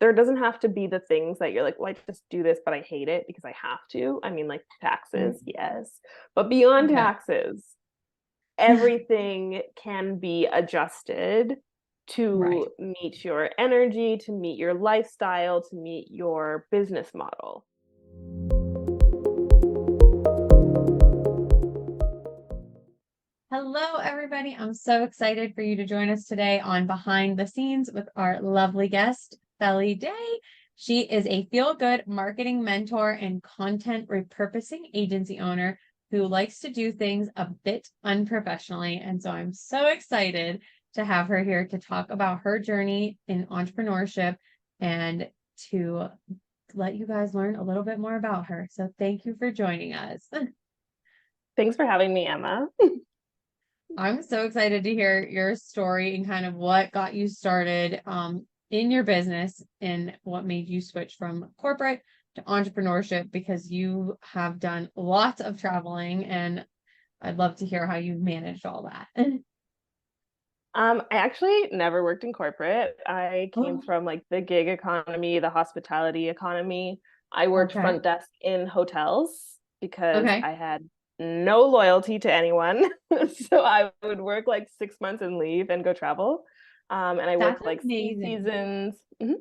there doesn't have to be the things that you're like, well, I just do this, but I hate it because I have to. I mean, like taxes, yes, but beyond Yeah. taxes, everything can be adjusted Right. to meet your energy, to meet your lifestyle, to meet your business model. Hello, everybody. I'm so excited for you to join us today on Behind the Scenes with our lovely guest, Felly Day. She is a feel-good marketing mentor and content repurposing agency owner who likes to do things a bit unprofessionally. And so I'm so excited to have her here to talk about her journey in entrepreneurship and to let you guys learn a little bit more about her. So thank you for joining us. Thanks for having me, Emma. I'm so excited to hear your story and kind of what got you started in your business and what made you switch from corporate to entrepreneurship because you have done lots of traveling and I'd love to hear how you managed all that. I actually never worked in corporate. I came Oh, from like the gig economy, the hospitality economy. I worked okay. front desk in hotels because Okay. I had no loyalty to anyone. So I would work like 6 months and leave and go travel. And I That's worked like ski amazing. seasons. Mhm.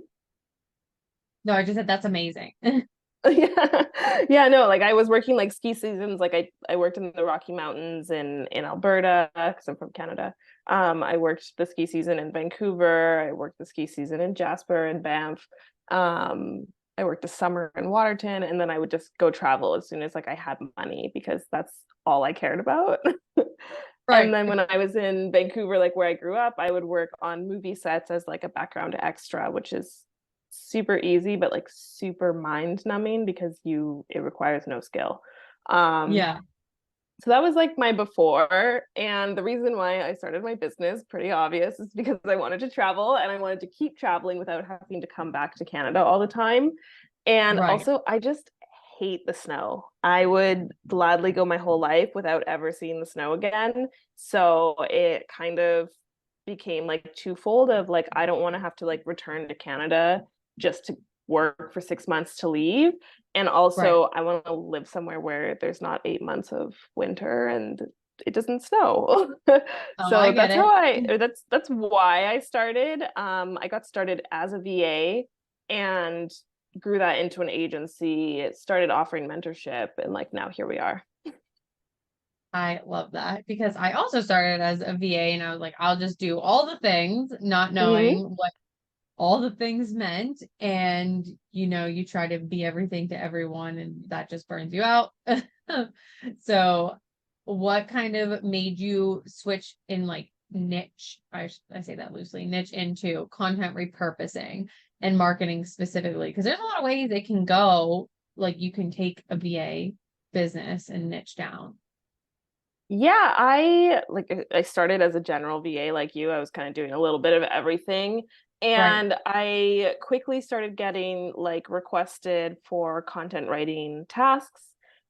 No, I just said that's amazing. Yeah. Yeah, no, like I was working like ski seasons. Like I worked in the Rocky Mountains in Alberta because I'm from Canada. I worked the ski season in Vancouver. I worked the ski season in Jasper and Banff. Um, I worked the summer in Waterton, and then I would just go travel as soon as like I had money because that's all I cared about. And Right. then when I was in Vancouver, like where I grew up, I would work on movie sets as like a background extra, which is super easy, but like super mind numbing because it requires no skill. Um, Yeah. so that was like my before. And the reason why I started my business, pretty obvious, is because I wanted to travel and I wanted to keep traveling without having to come back to Canada all the time. And Right. also, I just hate the snow. I would gladly go my whole life without ever seeing the snow again. So it kind of became like twofold of like, I don't want to have to like return to Canada just to work for 6 months to leave. And Right. also, I want to live somewhere where there's not 8 months of winter and it doesn't snow. Oh, I So get that's how I, it. or that's why I started. I got started as a VA and grew that into an agency. It started offering mentorship, and like now here we are. I love that because I also started as a VA and I was like, I'll just do all the things, not Mhm. knowing what all the things meant. And, you try to be everything to everyone and that just burns you out. So, what kind of made you switch in like niche? I say that loosely, niche into content repurposing and marketing specifically, because there's a lot of ways it can go. Like, you can take a VA business and niche down. Yeah, I started as a general VA like you. I was kind of doing a little bit of everything. Right. And I quickly started getting like requested for content writing tasks.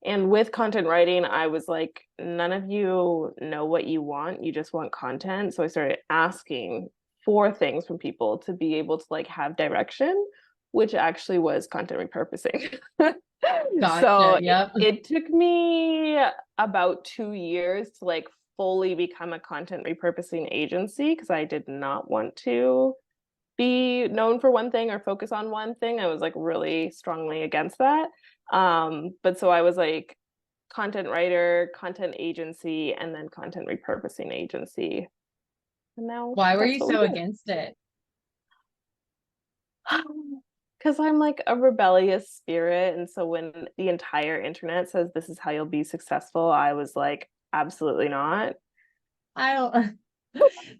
And with content writing, I was like, none of you know what you want. You just want content. So I started asking for things from people to be able to like have direction, which actually was content repurposing. So Gotcha. Yep. it took me about 2 years to like fully become a content repurposing agency because I did not want to be known for one thing or focus on one thing. I was like really strongly against that. But so I was like content writer, content agency, and then content repurposing agency. And now Why were that's you what we so do. against it? Because I'm like a rebellious spirit. And so when the entire internet says this is how you'll be successful, I was like, absolutely not. I don't.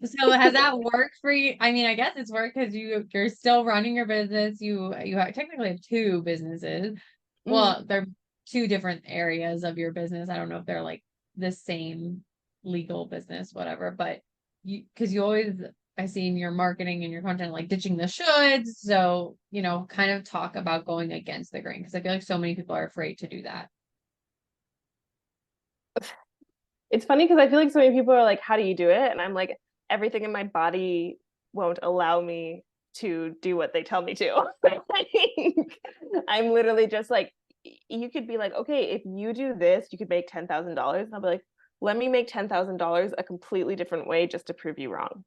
So has that worked for you? I mean, I guess it's worked because you're still running your business. Technically have two businesses. Mhm. Well, they're two different areas of your business. I don't know if they're like the same legal business, whatever, but because you always, I see in your marketing and your content, like ditching the shoulds. So, kind of talk about going against the grain because I feel like so many people are afraid to do that. It's funny because I feel like so many people are like, how do you do it? And I'm like, everything in my body won't allow me to do what they tell me to. I'm literally just like, you could be like, okay, if you do this, you could make $10,000. And I'll be like, let me make $10,000 a completely different way just to prove you wrong.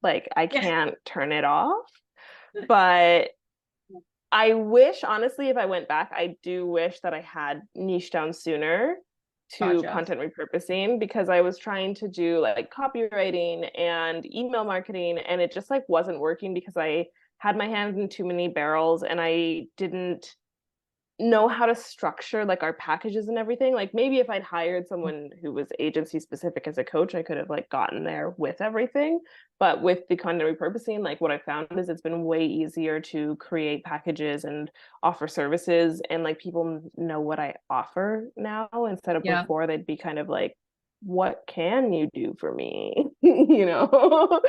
Like, I Yeah. can't turn it off. But I wish, honestly, if I went back, I do wish that I had niche down sooner to Gotcha. content repurposing, because I was trying to do like copywriting and email marketing, and it just like wasn't working because I had my hands in too many barrels and I didn't know how to structure like our packages and everything. Like maybe if I'd hired someone who was agency specific as a coach, I could have like gotten there with everything. But with the content repurposing, like what I found is it's been way easier to create packages and offer services, and like people know what I offer now, instead of Yeah. before they'd be kind of like, what can you do for me? You know?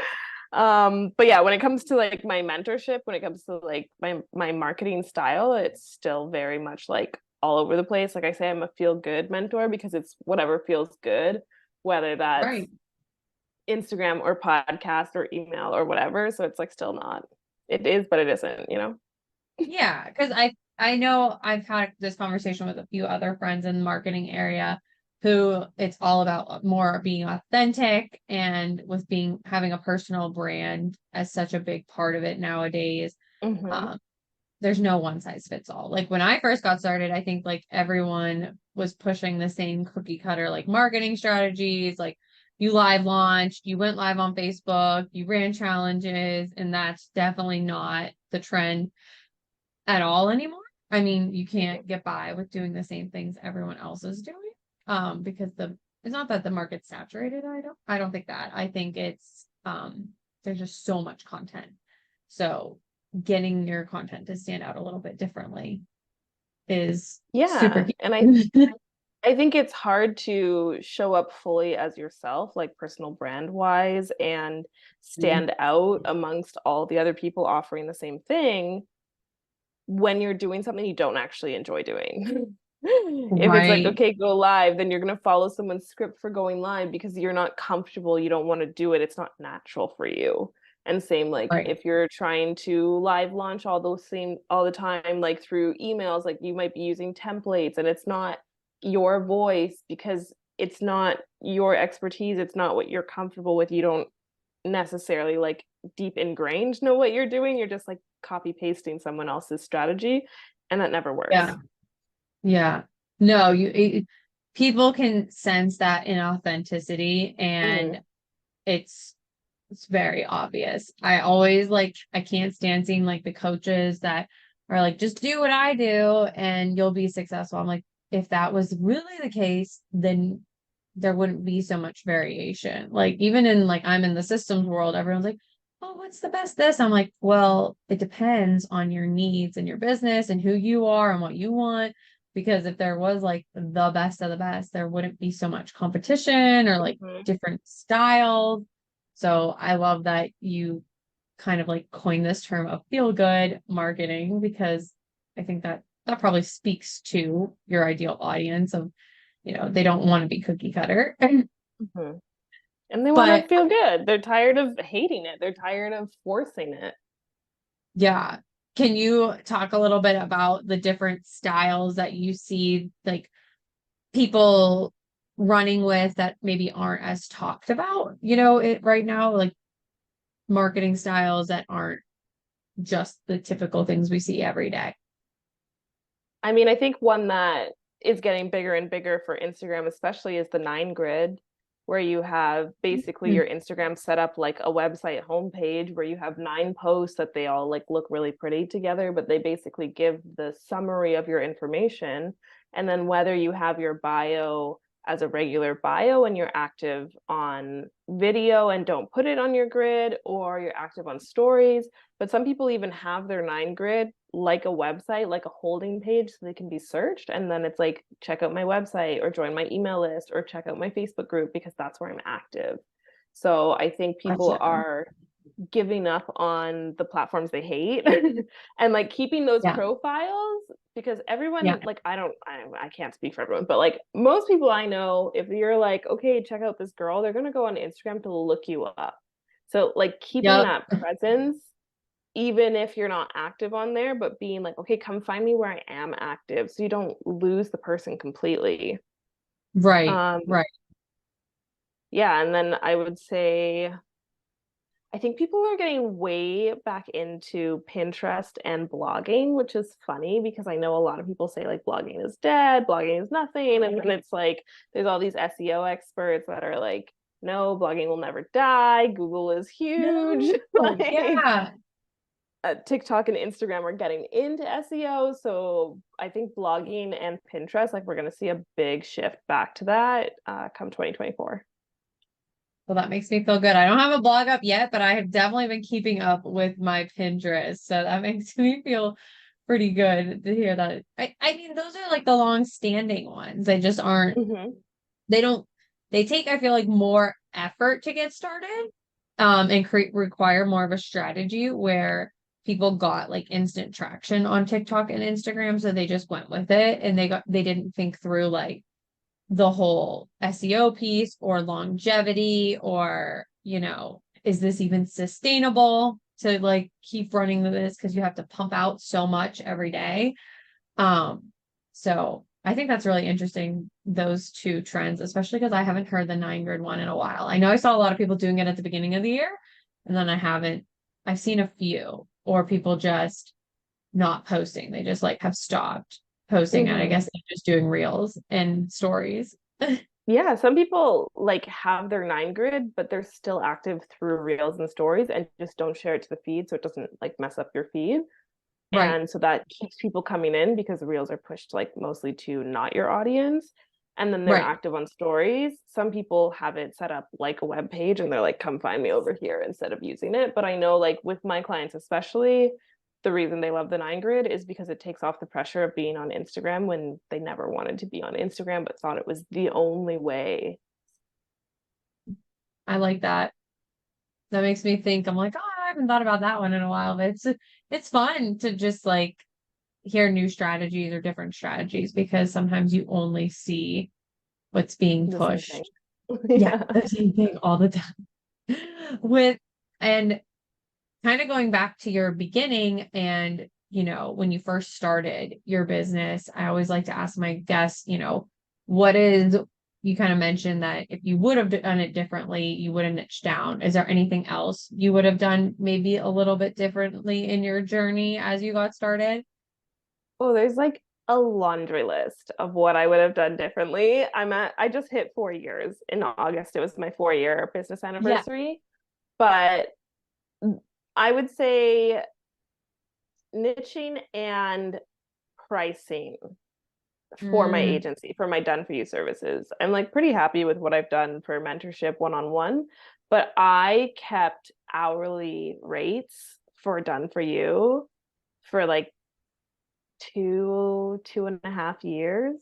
But yeah, when it comes to like my mentorship, when it comes to like my marketing style, it's still very much like all over the place. Like I say, I'm a feel good mentor because it's whatever feels good, whether that's Right. Instagram or podcast or email or whatever. So it's like still not, it is, but it isn't, you know? Yeah, because I know I've had this conversation with a few other friends in the marketing area who it's all about more being authentic, and with being having a personal brand as such a big part of it nowadays. Mm-hmm. Um, there's no one size fits all. Like when I first got started, I think like everyone was pushing the same cookie cutter like marketing strategies, like you live launched, you went live on Facebook, you ran challenges, and that's definitely not the trend at all anymore. I mean, you can't get by with doing the same things everyone else is doing. Because it's not that the market's saturated. I don't think that. I think it's there's just so much content. So getting your content to stand out a little bit differently is super Yeah. And key. I think it's hard to show up fully as yourself, like personal brand wise, and stand out amongst all the other people offering the same thing when you're doing something you don't actually enjoy doing. If it's like, Right. okay, go live, then you're going to follow someone's script for going live because you're not comfortable, you don't want to do it, it's not natural for you. And same, like Right. if you're trying to live launch all those same all the time, like through emails, like you might be using templates and it's not your voice because it's not your expertise, it's not what you're comfortable with, you don't necessarily like deep ingrained know what you're doing, you're just like copy pasting someone else's strategy, and that never works. Yeah. Yeah. No, people can sense that inauthenticity, Mm. and it's it's very obvious. I always like, I can't stand seeing like the coaches that are like, just do what I do and you'll be successful. I'm like, if that was really the case, then there wouldn't be so much variation. Like even in like, I'm in the systems world, everyone's like, oh, what's the best this? I'm like, well, it depends on your needs and your business and who you are and what you want. Because if there was like the best of the best, there wouldn't be so much competition or like Mhm. different styles. So I love that you kind of like coined this term of feel good marketing, because I think that that probably speaks to your ideal audience of, they don't want to be cookie cutter. Mhm. And they want to But feel good, they're tired of hating it, they're tired of forcing it. yeah, can you talk a little bit about the different styles that you see like people running with that maybe aren't as talked about, it right now, like marketing styles that aren't just the typical things we see every day? I mean, I think one that is getting bigger and bigger for Instagram, especially, is the 9 grid, where you have basically Mhm. your Instagram set up like a website homepage where you have 9 posts that they all like look really pretty together, but they basically give the summary of your information. And then whether you have your bio as a regular bio and you're active on video and don't put it on your grid, or you're active on stories, but some people even have their 9 grid like a website, like a holding page, so they can be searched. And then it's like, check out my website or join my email list or check out my Facebook group because that's where I'm active. So I think people Gotcha. are giving up on the platforms they hate and like keeping those Yeah. profiles, because Yeah. everyone, like I can't speak for everyone, but like most people I know, if you're like, okay, check out this girl, they're going to go on Instagram to look you up. So like keeping Yep. that presence even if you're not active on there, but being like, okay, come find me where I am active so you don't lose the person completely. Right, Um, right. yeah, and then I would say I think people are getting way back into Pinterest and blogging, which is funny because I know a lot of people say like blogging is dead, blogging is nothing. And then it's like there's all these SEO experts that are like, no, blogging will never die. Google is huge. No, Like yeah. TikTok and Instagram are getting into SEO. So I think blogging and Pinterest, like we're going to see a big shift back to that come 2024. Well, that makes me feel good. I don't have a blog up yet, but I have definitely been keeping up with my Pinterest. So that makes me feel pretty good to hear that. I mean, those are like the long-standing ones. They just aren't, Mm-hmm. they don't, they take, I feel like, more effort to get started, and require more of a strategy where people got like instant traction on TikTok and Instagram. So they just went with it and they didn't think through like the whole SEO piece or longevity or, is this even sustainable to like keep running this because you have to pump out so much every day. Um, so I think that's really interesting, those two trends, especially because I haven't heard the 9 grid one in a while. I know I saw a lot of people doing it at the beginning of the year, and then I've seen a few, or people just not posting. They just like have stopped posting, and I Mm-hmm. guess they're just doing reels and stories. Yeah, some people like have their 9 grid, but they're still active through reels and stories and just don't share it to the feed so it doesn't like mess up your feed. Right, And so that keeps people coming in because the reels are pushed like mostly to not your audience. And then they're right. active on stories. Some people have it set up like a web page and they're like, come find me over here instead of using it. But I know like with my clients, especially, the reason they love the 9 grid is because it takes off the pressure of being on Instagram when they never wanted to be on Instagram, but thought it was the only way. I like that. That makes me think. I'm like, oh, I haven't thought about that one in a while. But it's fun to just like hear new strategies or different strategies because sometimes you only see what's being The same thing. pushed. Yeah, Yeah. the same thing all the time. With and kind of going back to your beginning and when you first started your business, I always like to ask my guests, what is you kind of mentioned that if you would have done it differently, you would have niched down. Is there anything else you would have done maybe a little bit differently in your journey as you got started? Oh, there's like a laundry list of what I would have done differently. I just hit 4 years in August. It was my 4 year business Yeah. anniversary. But I would say niching and pricing for my Mm, agency, for my done for you services. I'm like pretty happy with what I've done for mentorship one-on-one, but I kept hourly rates for done for you for like 2.5 years.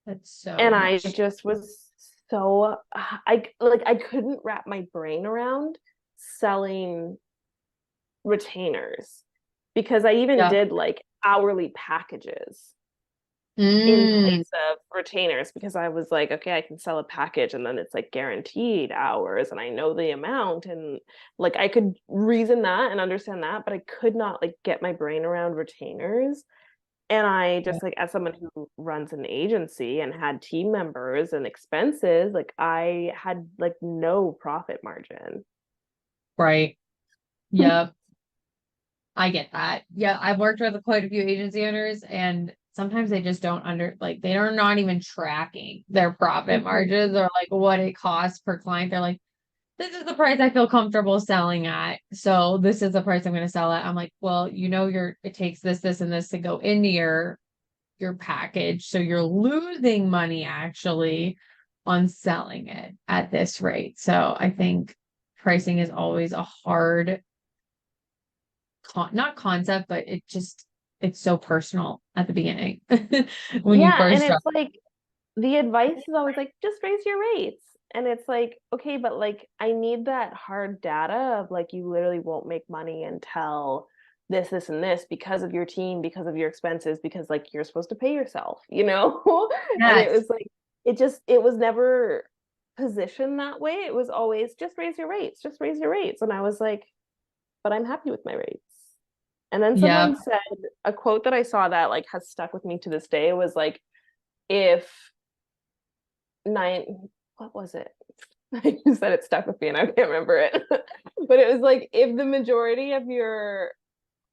that's so And I much. just was so I couldn't wrap my brain around selling retainers because I even Yeah. did like hourly packages in Mm, place of retainers because I was like, okay, I can sell a package and then it's like guaranteed hours and I know the amount and like I could reason that and understand that, but I could not like get my brain around retainers. And I yeah, just like as someone who runs an agency and had team members and expenses, like I had like no profit margin. right. Yeah. I get that. Yeah, I've worked with quite a few agency owners, and sometimes they just don't like they are not even tracking their profit Mhm. margins or like what it costs per client. They're like, this is the price I feel comfortable selling at. So this is the price I'm going to sell at. I'm like, well, it takes this, this, and this to go into your package. So you're losing money actually on selling it at this rate. So I think pricing is always a hard not concept, but it's so personal at the beginning when you Yeah, and first start. it's like the advice is always like just raise your rates. And it's like, okay, but like I need that hard data of like you literally won't make money until this, and this because of your team, because of your expenses, because like you're supposed to pay yourself, you know? And it Yes, was like it was never positioned that way. It was always just raise your rates, just raise your rates. And I was like, but I'm happy with my rates. And then Yeah. someone said a quote that I saw that like has stuck with me to this day was like, if nine, what was it? I just said it stuck with me and I can't remember it. But it was like, if the majority of your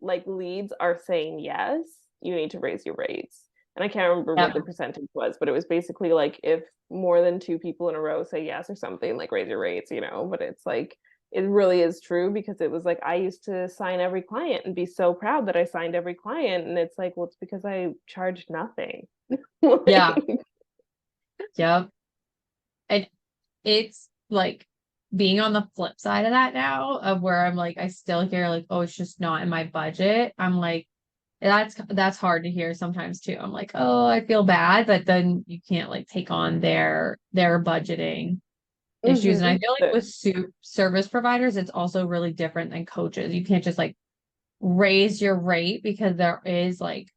like leads are saying yes, you need to raise your rates. And I can't remember Yeah. what the percentage was, but it was basically like if more than two people in a row say yes or something, like raise your rates, you know. But it's like it really is true because it was like I used to sign every client and be so proud that I signed every client. And it's like, well, it's because I charged nothing. Yeah. Like, Yep. And it's like being on the flip side of that now, of where I'm like, I still hear like, oh, it's just not in my budget. I'm like, that's hard to hear sometimes too. I'm like, oh, I feel bad, but then you can't like take on their budgeting issues. And I feel like with service providers, it's also really different than coaches. You can't just like raise your rate because there is like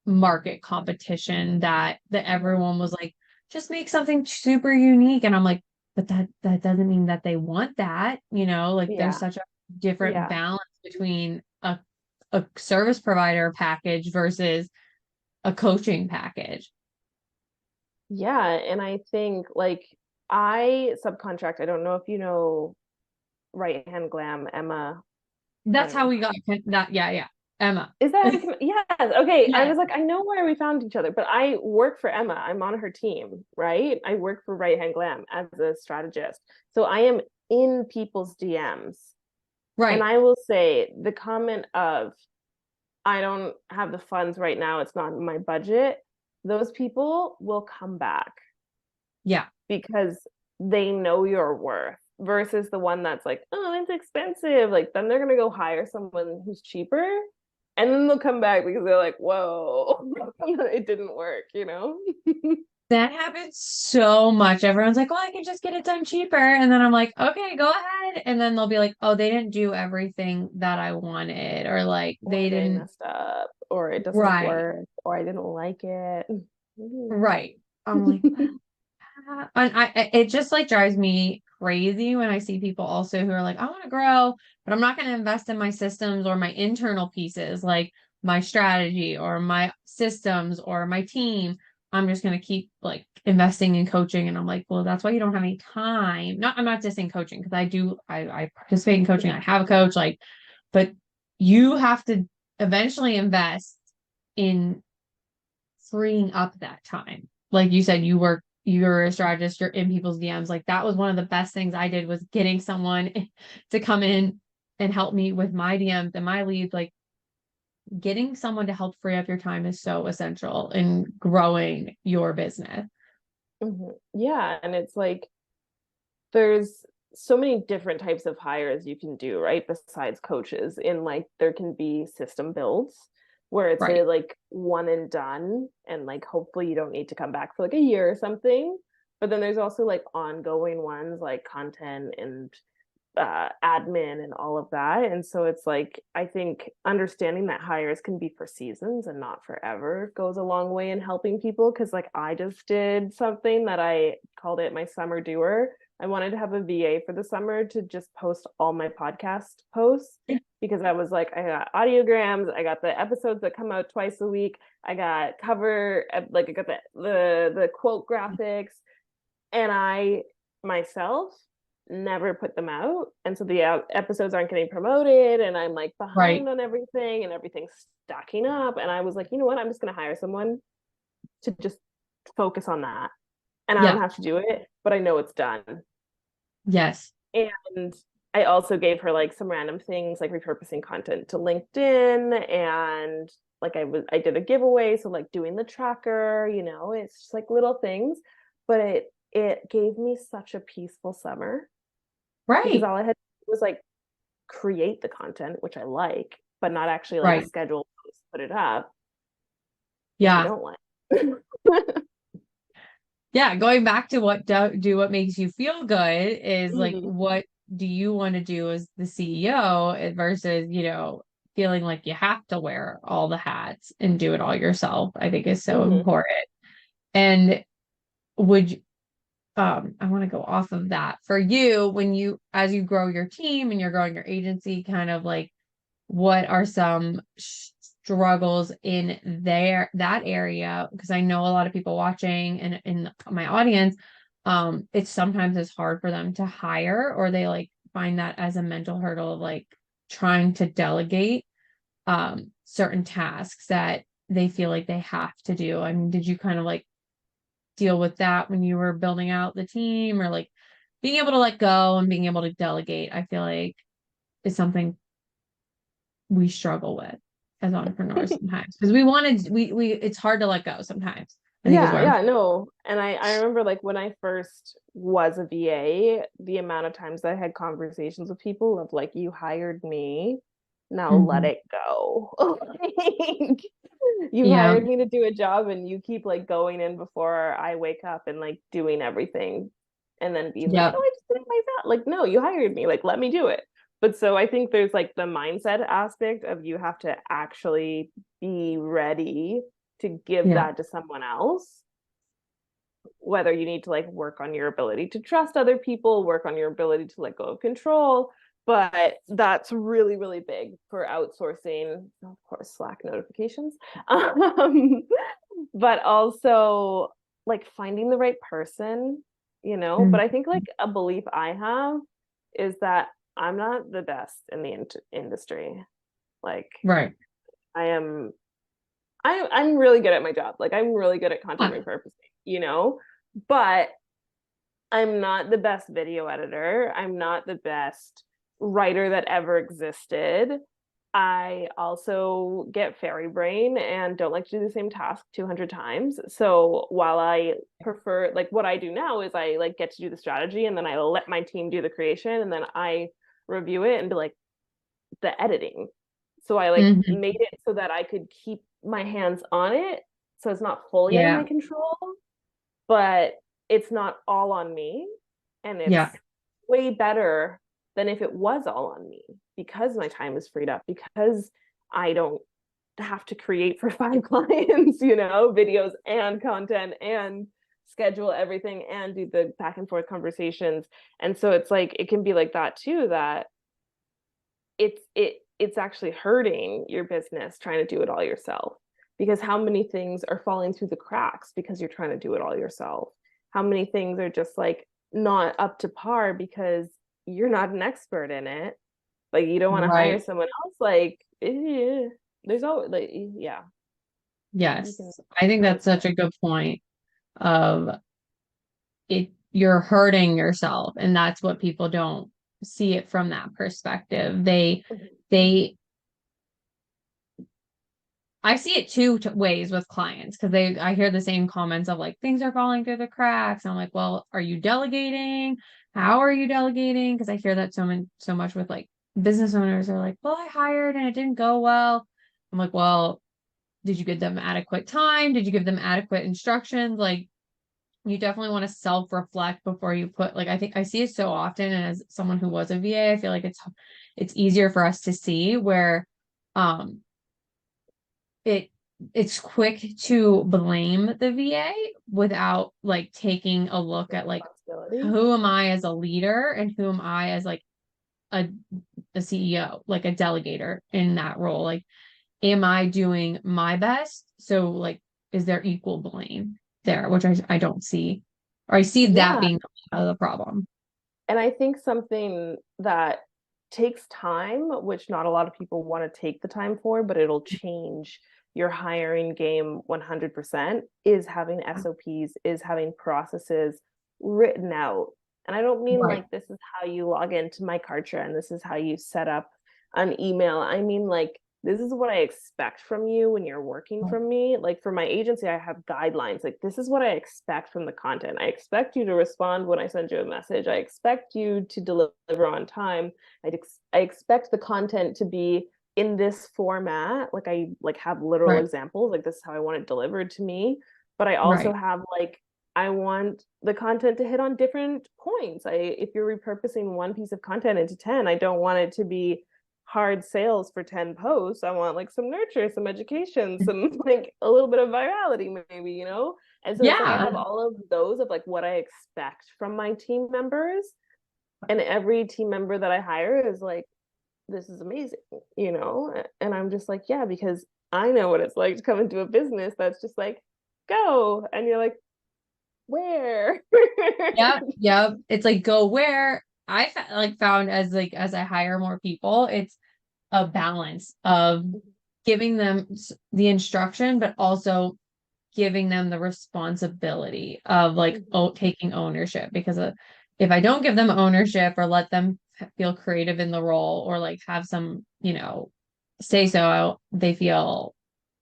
market competition that everyone was like, just make something super unique. And I'm like, but that doesn't mean that they want that, like there's yeah, such a different yeah. balance between a service provider package versus a coaching package. Yeah, and I think like I subcontract, I don't know if you know Right Hand Glam, Emma. I That's don't how know. we got that. Yeah, yeah. Emma. Is that yes, okay. I Yes. was like, I know where we found each other, but I work for Emma. I'm on her team, right? I work for Right Hand Glam as a strategist. So I am in people's DMs. And Right. I will say the comment of I don't have the funds right now, it's not in my budget. Those people will come back Yeah. because they know your worth versus the one that's like, oh, it's expensive. Like, then they're going to go hire someone who's cheaper and then they'll come back because they're like, whoa, it didn't work, you know? That happens so much. Everyone's like, well, I can just get it done cheaper. And then I'm like, okay, go ahead. And then they'll be like, oh, they didn't do everything that I wanted, or like Or they they didn't. messed up, or it doesn't Right. work, or I didn't like it. Right. I'm like, and it just like drives me crazy when I see people also who are like, I want to grow, but I'm not going to invest in my systems or my internal pieces, like my strategy or my systems or my team. I'm just going to keep like investing in coaching. And I'm like, well, that's why you don't have any time. I'm not just saying coaching because I participate in coaching. Yeah. I have a coach, like, but you have to eventually invest in freeing up that time. Like you said, you're a strategist, you're in people's DMs. Like that was one of the best things I did was getting someone to come in and help me with my DMs and my leads. Like getting someone to help free up your time is so essential in growing your business. Yeah. And it's like, there's so many different types of hires you can do, right? Besides coaches, in like there can be system builds where it's a Right. like one and done, and like hopefully you don't need to come back for like a year or something. But then there's also like ongoing ones like content and admin and all of that. And so it's like, I think understanding that hires can be for seasons and not forever goes a long way in helping people. Cause like I just did something that I called it my summer doer. I wanted to have a VA for the summer to just post all my podcast posts because I was like, I got audiograms, I got the episodes that come out twice a week, I got cover, like I got the quote graphics, and I myself never put them out, and so the episodes aren't getting promoted, and I'm like Right. behind on everything, and everything's stacking up. And I was like, you know what? I'm just gonna hire someone to just focus on that, and I don't Yeah. have to do it, but I know it's done. Yes. And I also gave her like some random things like repurposing content to LinkedIn, and like I did a giveaway, so like doing the tracker, it's just like little things, but it gave me such a peaceful summer because Right. all I had to do was like create the content, which I like, but not actually like Right. schedule posts, put it up, which I Yeah. don't like. Yeah, going back to what makes you feel good is like Mhm. what do you want to do as the CEO versus, feeling like you have to wear all the hats and do it all yourself, I think is so Mhm. important. And would you, I want to go off of that for you when as you grow your team and you're growing your agency, kind of like what are some struggles in that area? Because I know a lot of people watching and in my audience, it's sometimes it's hard for them to hire, or they like find that as a mental hurdle of like trying to delegate certain tasks that they feel like they have to do. I mean, did you kind of like deal with that when you were building out the team, or like being able to let go and being able to delegate? I feel like is something we struggle with as entrepreneurs sometimes, because we it's hard to let go sometimes, I think is Yeah, where I'm. yeah, no. And I remember like when I first was a VA, the amount of times I had conversations with people of like, you hired me, now let Mhm. it go. Like, you Yeah, hired me to do a job and you keep like going in before I wake up and like doing everything and then being like, yep, oh, I just did it myself. Like, no, you hired me, like let me do it. But so I think there's like the mindset aspect of you have to actually be ready to give yeah, that to someone else, whether you need to like work on your ability to trust other people, work on your ability to let go of control. But that's really, really big for outsourcing, of course, Slack notifications. um, but also like finding the right person, you know. But mm, I think like a belief I have is that I'm not the best in the industry. Like right. I am I'm really good at my job. Like I'm really good at content Huh. repurposing, you know, but I'm not the best video editor. I'm not the best writer that ever existed. I also get fairy brain and don't like to do the same task 200 times. So while I prefer, like what I do now is I like get to do the strategy and then I let my team do the creation and then I review it and be like the editing. So I like Mhm. made it so that I could keep my hands on it. So it's not fully under my Yeah, control, but it's not all on me. And it's yeah, way better than if it was all on me because my time is freed up, because I don't have to create for 5 clients, you know, videos and content and schedule everything and do the back and forth conversations. And so it's like it can be like that too, that it's actually hurting your business trying to do it all yourself, because how many things are falling through the cracks because you're trying to do it all yourself? How many things are just like not up to par because you're not an expert in it? Like you don't want to hire right. someone else, like there's always like yeah, you can Yes, I think that's outsource. such a good point of it. You're hurting yourself, and that's what people don't see it from that perspective. They I see it two ways with clients, because I hear the same comments of like things are falling through the cracks. I'm like, well, are you delegating? How are you delegating? Because I hear that so much with like business owners are like, well, I hired and it didn't go well. I'm like, well, did you give them adequate time? Did you give them adequate instructions? Like, you definitely want to self-reflect before you put, like, I think I see it so often, and as someone who was a VA, I feel like it's easier for us to see where um it it's quick to blame the VA without like taking a look at like, Responsibility. who am I as a leader and who am I as like a CEO, like a delegator in that role? Like, am I doing my best? So like, is there equal blame there, which I don't see, or I see that Yeah, being the problem. and I think something that takes time, which not a lot of people want to take the time for, but it'll change your hiring game 100%, is having SOPs, is having processes written out. And I don't mean Right, like this is how you log into my Kartra and this is how you set up an email. I mean like this is what I expect from you when you're working right, from me. Like for my agency, I have guidelines. Like, this is what I expect from the content. I expect you to respond when I send you a message. I expect you to deliver on time. I expect the content to be in this format. Like I like have literal right, examples. Like this is how I want it delivered to me. But I also right. have like I want the content to hit on different points. If you're repurposing one piece of content into 10, I don't want it to be hard sales for 10 posts. I want like some nurture, some education, some like a little bit of virality, maybe, you know? And so it's like I Yeah, have all of those of like what I expect from my team members. And every team member that I hire is like this is amazing, you know? And I'm just like, yeah, because I know what it's like to come into a business that's just like, go. And you're like, where? Yep, yep. It's like go where like found as like as I hire more people, it's a balance of giving them the instruction, but also giving them the responsibility of like taking ownership. Because if I don't give them ownership or let them feel creative in the role or like have some, say so, they feel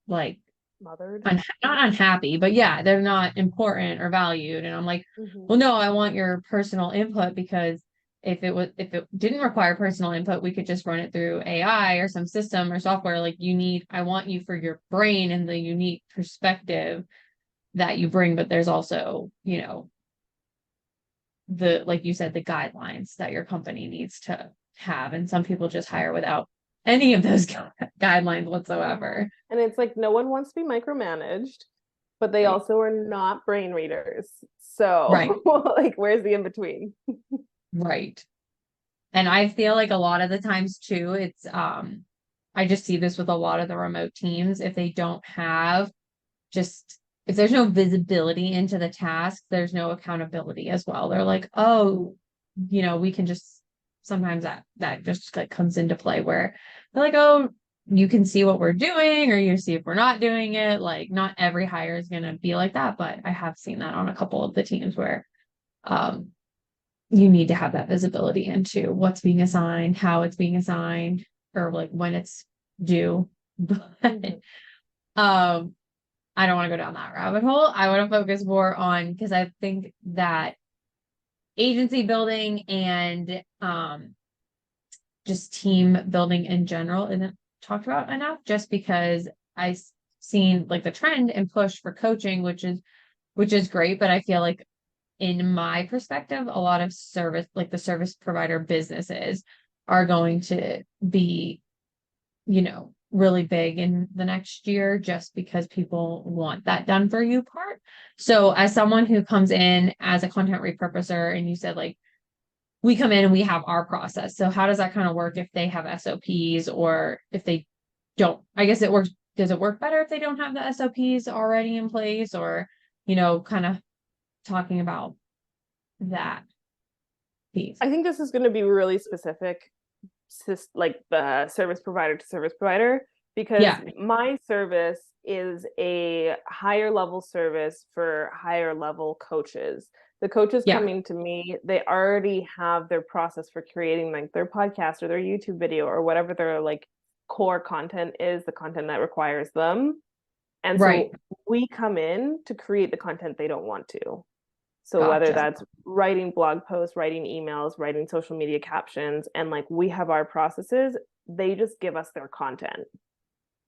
like Mothered. not unhappy, but yeah, they're not important or valued. And I'm like, Mm-hmm. well, no, I want your personal input because if it didn't require personal input, we could just run it through AI or some system or software. Like I want you for your brain and the unique perspective that you bring, but there's also, like you said, the guidelines that your company needs to have. And some people just hire without any of those guidelines whatsoever. And it's like no one wants to be micromanaged, but they Right. also are not brain readers. Right. So like where's the in between? Right. And I feel like a lot of the times too, it's I just see this with a lot of the remote teams. If they don't have just if there's no visibility into the task, there's no accountability as well. They're like, oh, we can just sometimes that just like comes into play where they're like, oh, you can see what we're doing or you see if we're not doing it. Like not every hire is gonna be like that, but I have seen that on a couple of the teams where um you need to have that visibility into what's being assigned, how it's being assigned, or like when it's due. But I don't want to go down that rabbit hole. I want to focus more on because I think that agency building and just team building in general isn't talked about enough just because I've seen like the trend and push for coaching, which is great, but I feel like in my perspective, a lot of service, like the service provider businesses are going to be, really big in the next year just because people want that done for you part. So as someone who comes in as a content repurposer and you said like, we come in and we have our process. So how does that kind of work if they have SOPs or if they don't? I guess it works. Does it work better if they don't have the SOPs already in place or, kind of talking about that piece? I think this is going to be really specific, like the service provider to service provider, because Yeah. my service is a higher level service for higher level coaches. The coaches Yeah. coming to me, they already have their process for creating like their podcast or their YouTube video or whatever their like core content is, the content that requires them. And Right. so we come in to create the content they don't want to. So whether Gotcha. that's writing blog posts, writing emails, writing social media captions, and like we have our processes, they just give us their content.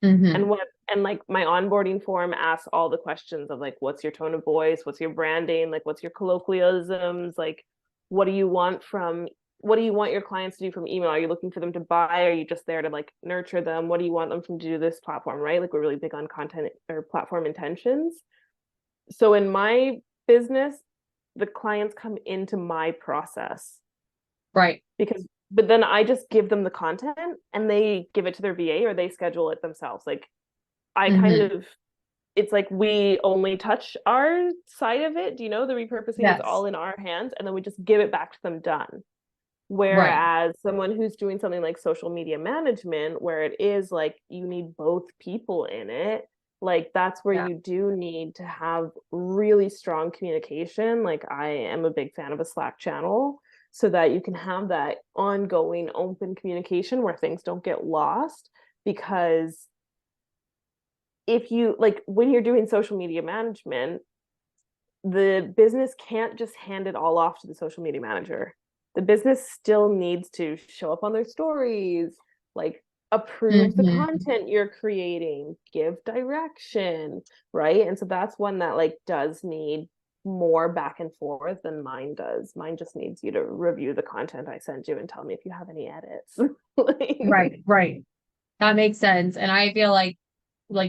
Mm-hmm. And like my onboarding form asks all the questions of like what's your tone of voice, what's your branding, like what's your colloquialisms, like what do you want your clients to do from email? Are you looking for them to buy? Are you just there to like nurture them? What do you want them to do this platform, right? Like we're really big on content or platform intentions. So in my business, the clients come into my process Right. but then I just give them the content and they give it to their VA or they schedule it themselves. Like I kind Mm-hmm. of it's like we only touch our side of it. Do you know the repurposing is Yes. all in our hands and then we just give it back to them done. Right. Whereas someone who's doing something like social media management, where it is like you need both people in it, like that's where Yeah. you do need to have really strong communication. Like I am a big fan of a Slack channel so that you can have that ongoing open communication where things don't get lost. Because if you like when you're doing social media management, the business can't just hand it all off to the social media manager. The business still needs to show up on their stories, like approve the Mm-hmm. content you're creating, give direction, right? And so that's one that like does need more back and forth than mine does. Mine just needs you to review the content I send you and tell me if you have any edits. Right. Right. That makes sense. And I feel like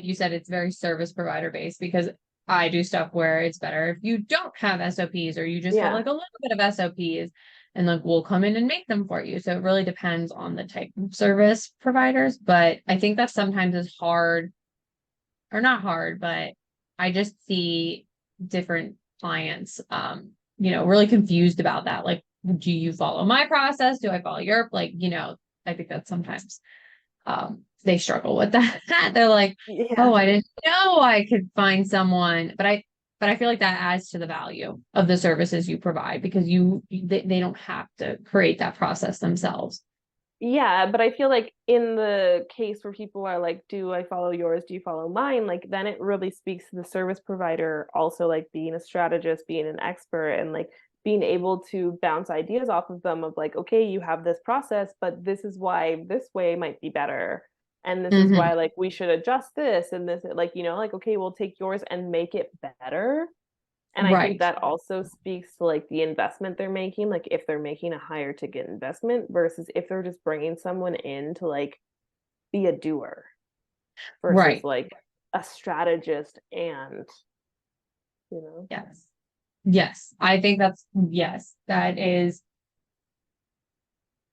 you said, it's very service provider based because I do stuff where it's better if you don't have SOPs or you just have Yeah. like a little bit of SOPs. and like we'll come in and make them for you. So it really depends on the type of service providers, but I think that sometimes is hard, or not hard, but I just see different clients really confused about that. Like, do you follow my process? Do I follow your, like, I think that sometimes they struggle with that. They're like, oh, Yeah. I didn't know I could find someone. But I feel like that adds to the value of the services you provide, because they don't have to create that process themselves. Yeah, but I feel like in the case where people are like, do I follow yours? Do you follow mine? Like, then it really speaks to the service provider also like being a strategist, being an expert, and like being able to bounce ideas off of them of like, okay, you have this process, but this is why this way might be better. And this is Hmm. why like we should adjust this and this, like, like, okay, we'll take yours and make it better. And I think Right. that also speaks to like the investment they're making, like if they're making a higher ticket investment versus if they're just bringing someone in to like be a doer versus Right. like a strategist and, you know. Yes. Yes. I think yes, that is,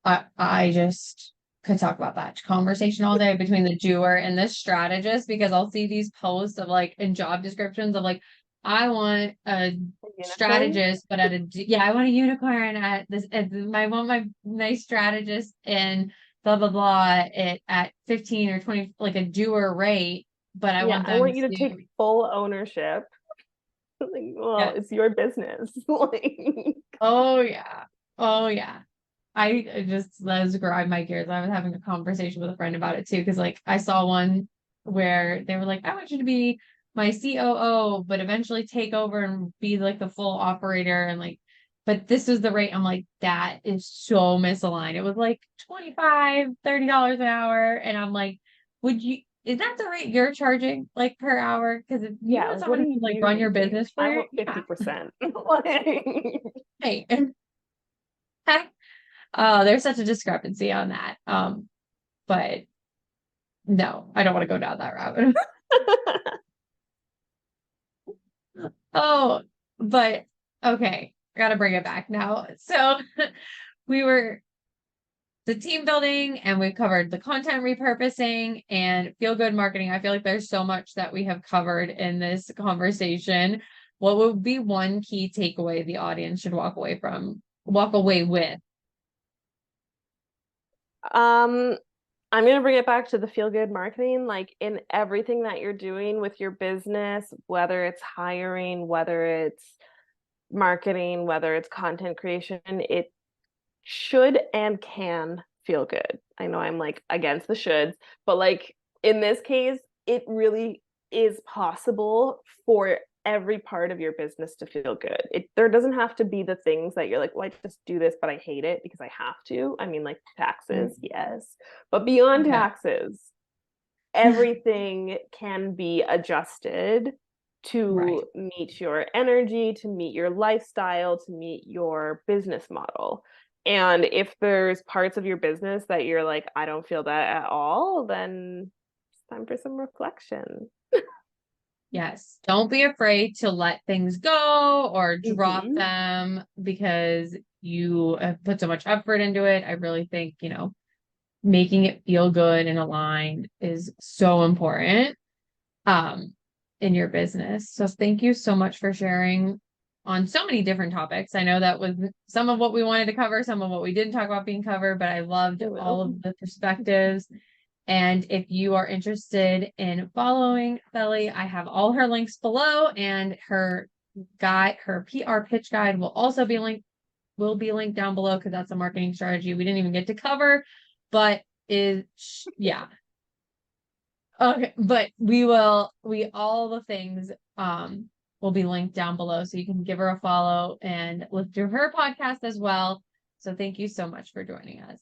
I just could talk about that conversation all day between the doer and the strategist, because I'll see these posts of like in job descriptions of like, I want a A unicorn? strategist, but yeah, I want a unicorn I want my nice strategist and blah blah blah at 15 or 20, like a doer rate, but I Yeah, want I them want you to take to, full ownership. Like, well, yes. it's your business. Like, Oh yeah. Oh yeah. I just, that was grind my gears. I was having a conversation with a friend about it too, because like I saw one where they were like, I want you to be my COO, but eventually take over and be like the full operator, and like, but this was the rate. I'm like, that is so misaligned. It was like $25-30 an hour. And I'm like, is that the rate you're charging like per hour? Because if you yeah, want like what someone are who you can like run your making? business for I you, want yeah. 50%. Like, Hey, there's such a discrepancy on that. But no, I don't want to go down that route. Oh, but okay, gotta bring it back now. So we were the team building, and we covered the content repurposing and feel good marketing. I feel like there's so much that we have covered in this conversation. What would be one key takeaway the audience should walk away with? um, I'm going to bring it back to the feel good marketing. Like in everything that you're doing with your business, whether it's hiring, whether it's marketing, whether it's content creation, it should and can feel good. I know I'm like against the shoulds, but like in this case, it really is possible for every part of your business to feel good. There doesn't have to be the things that you're like, well, I just do this, but I hate it because I have to. I mean, like taxes, yes, but beyond Okay. taxes, everything can be adjusted Right. to meet your energy, to meet your lifestyle, to meet your business model. And if there's parts of your business that you're like, I don't feel that at all, then it's time for some reflection. Yes. Don't be afraid to let things go or drop Mm-hmm. them, because you have put so much effort into it. I really think, making it feel good and aligned is so important um in your business. So thank you so much for sharing on so many different topics. I know that was some of what we wanted to cover, some of what we didn't talk about being covered, but I loved I all will. of the perspectives. And if you are interested in following Felly, I have all her links below, and her PR pitch guide will be linked down below, because that's a marketing strategy we didn't even get to cover, but yeah. Okay, but all the things will be linked down below, so you can give her a follow and look through her podcast as well. So thank you so much for joining us.